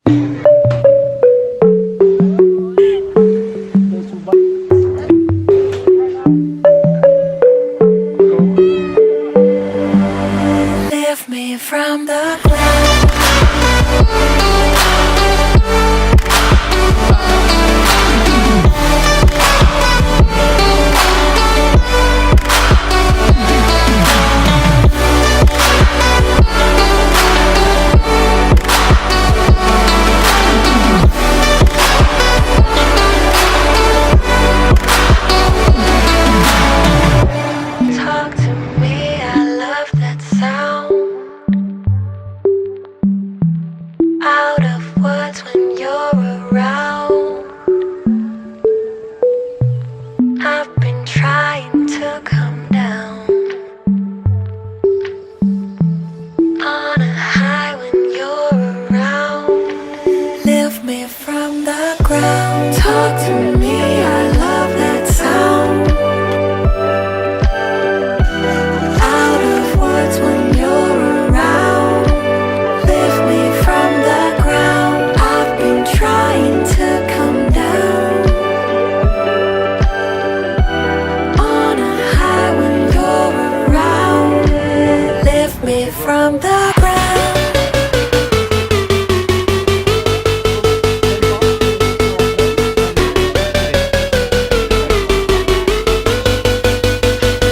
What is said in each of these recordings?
Lift me from the ground. Talk to me, I love that sound. Out of words when you're around. I've been trying to come down. On a high when you're around. Lift me from the ground. Talk to me, I love that sound. Out of words when you're around. Lift me from the ground. I've been trying to come down. On a high when you're around. Lift me from the ground.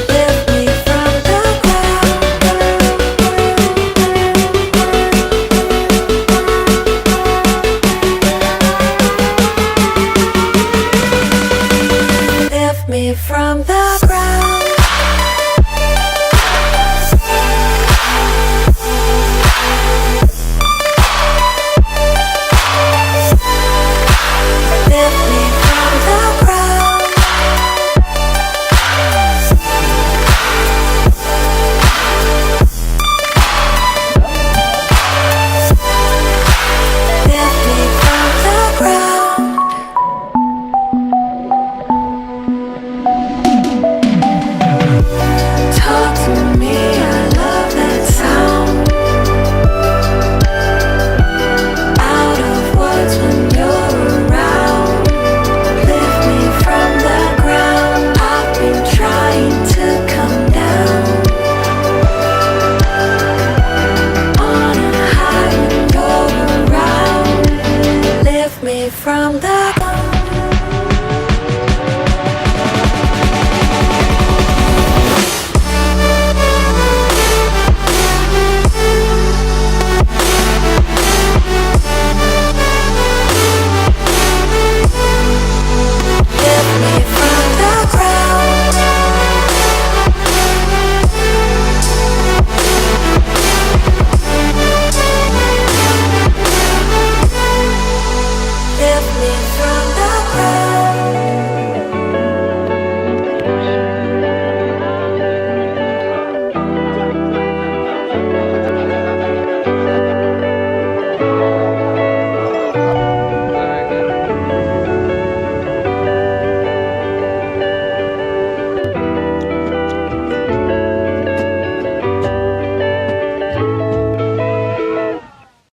Lift me from the ground. Lift me from the ground. Lift me from the ground. Lift me from the ground. Talk to me, I love that sound. Out of words when you're around. Lift me from the ground. I've been trying to come down. On a high when you're around. Lift me from the